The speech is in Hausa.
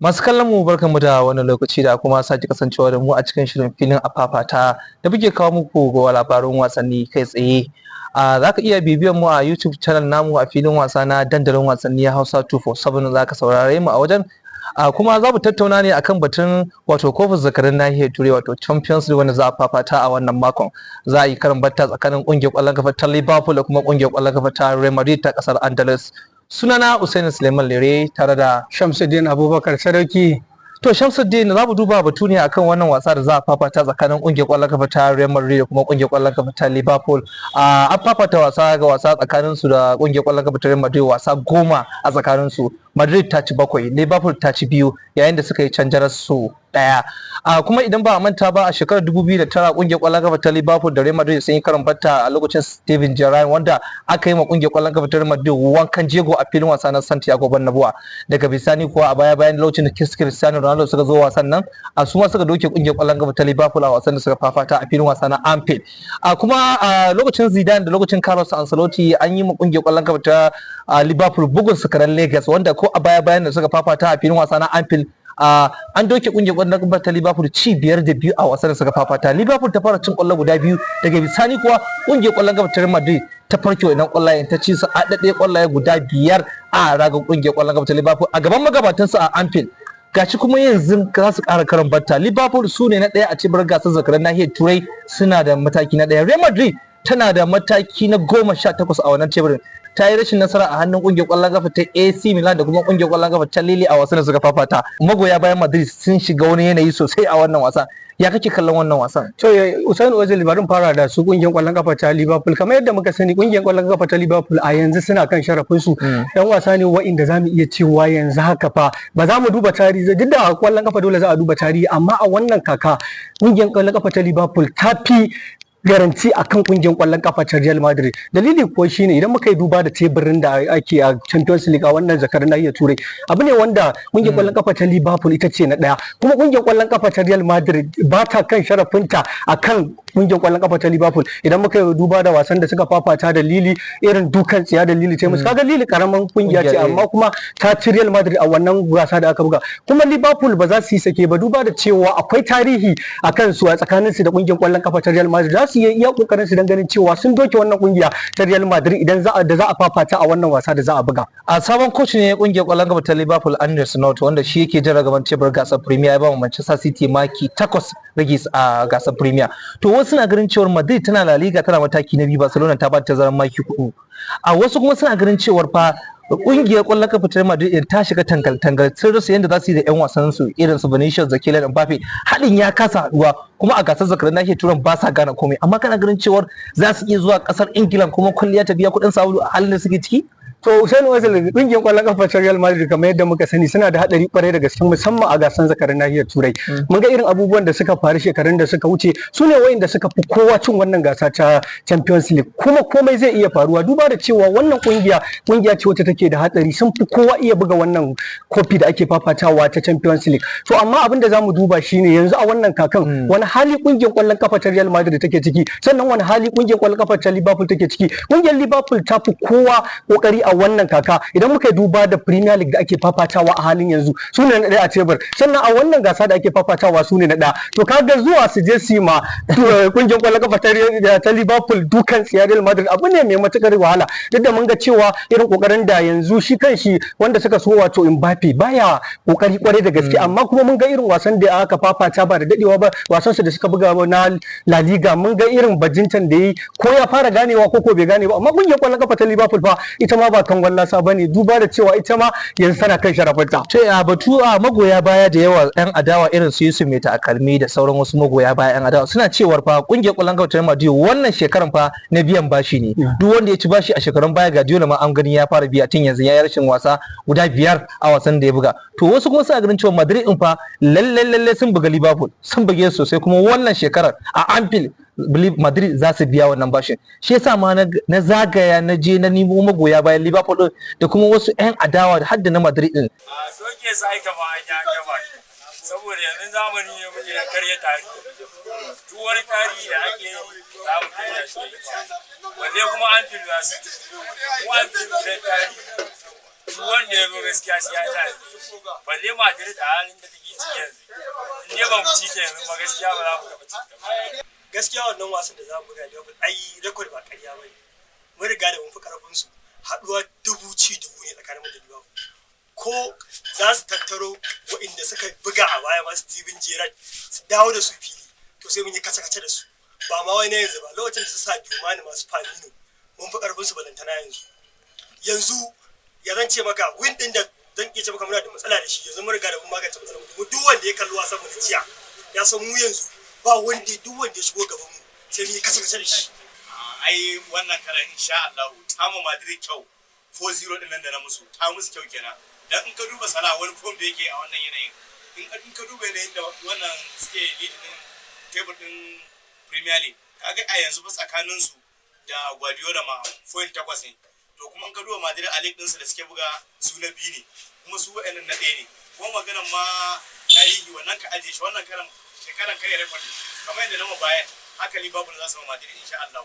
Masu kallon mu barkanmu da wannan lokaci da kuma sake kasancewa da mu a cikin shirin filin a fafata da muke kawo muku ga labarun wasanni kai tsaye. Za ka iya bibiyan mu a YouTube channel namu a filin wasa na dandalin wasanni Hausa 247 za ka saurare mu a wajen. Kuma za mu tattauna ne akan batun wato kofin zakarin nahiyar Turai wato Champions League wanda za a fafata a wannan makon. Za a yi karin batta tsakanin ƙungiyar ƙwallon kafa ta Liverpool da kuma ƙungiyar ƙwallon kafa ta Real Madrid ta ƙasar Andalus. Sunana Usaini Suleiman Lere tare da Shamsuddin Abubakar Sadauki. To Shamsuddin, za mu duba batu ne akan wannan wasa da za a fafata tsakanin ƙungiyar ƙwallon kafa ta Real Madrid da kuma ƙungiyar ƙwallon kafa ta Liverpool. An fafata wasa tsakanin su da ƙungiyar ƙwallon kafa ta Real Madrid wasa 10 a tsakanin su. Madrid ta ci 7, Liverpool ta ci 2 yayin da suka yi canjarar su 1. Kuma idan ba a manta ba a shekarar 2009 ƙungiyar ƙwallon kafa ta Liverpool da Real Madrid sun yi karon batta a lokacin Steven Gerrard wanda aka yi ma ƙungiyar ƙwallon kafa ta Real Madrid wankan jego a filin wasa na Santiago Bernabeu. Daga bisani kuwa a baya-bayan lokacin da Cristiano Ronaldo suka zo wasan nan su ma suka doke ƙungiyar ƙwallon kafa ta Liverpool a wasan da suka fafata a filin wasa na Anfield. Kuma a lokacin Zidane da lokacin Carlos Ancelotti an yi ma ƙungiyar ƙwallon kafa ta Liverpool bugun sukaran Lagos wanda ko a baya-bayan da suka fafata a filin wasa na Anfield an doke ƙungiyar ƙwallon kafa ta Liverpool ci 5-2 a wasan da suka fafata. Liverpool ta fara cin ƙwallo guda 2 daga bisani kuwa ƙungiyar ƙwallon kafa ta Real Madrid ta farke wannan ƙwallayen ta ci su a daɗe ƙwallaye guda 5 a ragar ƙungiyar ƙwallon kafa ta Liverpool a gaban magabatansu a Anfield. Gashi kuma yanzu za su ƙara karan batta. Liverpool su ne na ɗaya a cibirar gasar zakaran nahiyar Turai, suna da mataki na ɗaya. Real Madrid tana da mataki na 18 a wannan teburin. Ta yi rashin nasara a hannun ƙungiyar ƙwallon kafa ta AC Milan da kuma ƙungiyar ƙwallon kafa ta Lille a wasan da suka fafata. Magoya bayan Madrid sun shiga wani yanayi sosai a wannan wasa. Ya kake kallon wannan wasan? To Usaini Ozil barin fara da su ƙungiyar ƙwallon kafa ta Liverpool. Kamar yadda muka sani ƙungiyar ƙwallon kafa ta Liverpool a yanzu suna kan sharafin su. Yan wasa ne wa'inda zamu iya cewa yanzu haka fa ba za mu duba tarihi, duk da ƙwallon kafa dole za a duba tarihi, amma a wannan kaka ƙungiyar ƙwallon kafa ta Liverpool ta fi garanti akan kungiyar ƙwallon kafa ta Real Madrid. Dalili kuwa shine idan muka yi duba da teburin da ake a Champions League a wannan zakarin nahiyar Turai, abu ne wanda kungiyar ƙwallon kafa ta Liverpool ita ce na ɗaya, kuma kungiyar ƙwallon kafa ta Real Madrid ba ta kan sharafinta akan kungiyar ƙwallon kafa ta Liverpool. Idan muka yi duba da wasan da suka fafata da Lille, irin dukan tsiya da Lille ta musu, kaga Lille karaman kungiya ce amma kuma ta ci Real Madrid a wannan wasa da aka buga. Kuma Liverpool ba za su yi sake ba, duba da cewa akwai tarihi akan su a tsakanin su da kungiyar ƙwallon kafa ta Real Madrid. Su yi iya kokarin su dan ganin cewa sun doke wannan kungiya ta Real Madrid idan za a fafata a wannan wasa da za a buga. A sabon coach ne kungiyar ƙwallon kafa ta Liverpool Arne Slot wanda shi yake jira gaban tebur gasar Premier, ya ba Manchester City maki 8 rage a gasar Premier. To wasu na ganin cewa Madrid tana La Liga tana mataki na 2, Barcelona ta ba ta tazaran maki 4. A wasu kuma suna ganin cewa fa kungiyar ƙwallon kafa ta Madrid ta shiga tangal sun rasa yadda za su yi da 'yan wasan su irin su Vinicius da Kylian Mbappe. Haɗin ya kasa haɗuwa kuma a gasar zakarin nahiyar Turai ba sa gane komai, amma kana ganin cewa za su iya zuwa ƙasar Ingila kuma kwalliya ta biya kuɗin sabulu a halin da suke ciki? To Usaini Ozil kungiyar ƙwallon kafa ta Real Madrid kamar yadda muka sani suna da hadari kwarai da gaske musamman a gasar zakarin nahiyar Turai. Mun ga irin abubuwan da suka faru shekarun da suka wuce, su ne wayanda suka fi kowa cin wannan gasa ta Champions League, kuma komai zai iya faruwa duba da cewa wannan kungiya ce wacce take da hatsari, sun fi kowa iya buga wannan kofi da ake fafatawa ta Champions League. To amma abin da zamu duba shine yanzu a wannan kakan wani hali kungiyar ƙwallon kafa ta Real Madrid take ciki, sannan wani hali kungiyar ƙwallon kafa ta Liverpool take ciki. Kungiyar Liverpool ta fi kowa kokari a wannan kaka idan muka duba da Premier League da ake fafatawa a halin yanzu, su ne na ɗaya a tebur, sannan a wannan gasa da ake fafatawa su ne na ɗaya. To kaga zuwa su je su ma kungiyar ƙwallon kafa ta Liverpool dukan tsiya Real Madrid abu ne mai matukar wahala, duk da mun ga cewa irin kokarin da yanzu shi kanshi wanda suka so wato Mbappe baya kokari kwarai da gaske, amma kuma mun ga irin wasan da aka fafata ba da dadewa ba, wasan su da suka buga na La Liga, mun ga irin bajintan da yi, ko ya fara ganewa ko bai gane ba, amma kungiyar ƙwallon kafa ta Liverpool fa ita ma ba kan wallasa bane, duba da cewa ita ma yanzu tana kan sharafinta. To a batu a magoya baya da yawa yan adawa irin su Yusuf Mai Takalmi da sauran wasu magoya baya yan adawa suna cewar fa kungiyar ƙwallon kafa ta Madrid wannan shekaran fa na biyan bashi ne. Duk wanda ya ci bashi a shekarun baya ga Diola ma an gani ya fara biya tun yanzu, ya yi rashin wasa guda 5 a wasan da ya buga. To wasu kuma suna ganin cewa Madrid din fa lalle sun buga Liverpool, sun buge su sosai, kuma wannan shekarar a Anfield Madrid za su biya wannan bashin. Shi yasa ma na zagaya na je na nemo magoya bayan Liverpool din da kuma wasu 'yan adawa har da na Madrid din. Soke sai ka ba an ya gaba, saboda yanzu zamani ne muke da karya tarihi. Duk wani tarihi da ake yi za mu karya shi. Wanne kuma an tilwa su. Mu an tilwa tarihi. duk wanda ya zo gaskiya sai ya ta balle Madrid a halin da take ciki yanzu in ne ba mu ci ta yanzu ba gaskiya ba za mu taɓa ci ta ba. Gaskiya wannan wasan da za mu buga Liverpool ai rekord ba ƙarya ba ne. Mun riga da mun fi ƙarfin su haɗuwa dubu ne tsakanin mu da Liverpool. Ko za su tattaro waɗanda suka buga a baya ma Steven Gerrard su dawo da su fili to sai mun yi kace-kace da su ba ma wai na yanzu ba lokacin da su sa Diomani masu Firmino mun fi ƙarfin su balantana yanzu ya zan ce maka win din da zan iya ce maka muna da matsala da shi yanzu mun riga da mun magance matsalar mu duk wanda ya kalli wasan mu da jiya ya san mu yanzu ba wanda duk wanda ya shigo gaban mu sai mun yi kace-kace da shi. Ai wannan karan insha Allah ta mu Madrid kyau 4-0 din nan da na musu ta musu kyau kenan dan in ka duba Salah wani form da yake a wannan yanayin in ka duba yanayin da wannan suke lead din table din Premier League kaga a yanzu ba tsakanin su da Guardiola ma point 8 ne to kuma in ka duba Madrid a league din su da suke buga su na biyu ne kuma su wa'annan na ɗaya ne kuma maganan ma tarihi wannan ka aje shi wannan karan shekaran kare record kamar yadda na mu bayan haka Liverpool za su ma Madrid insha Allah.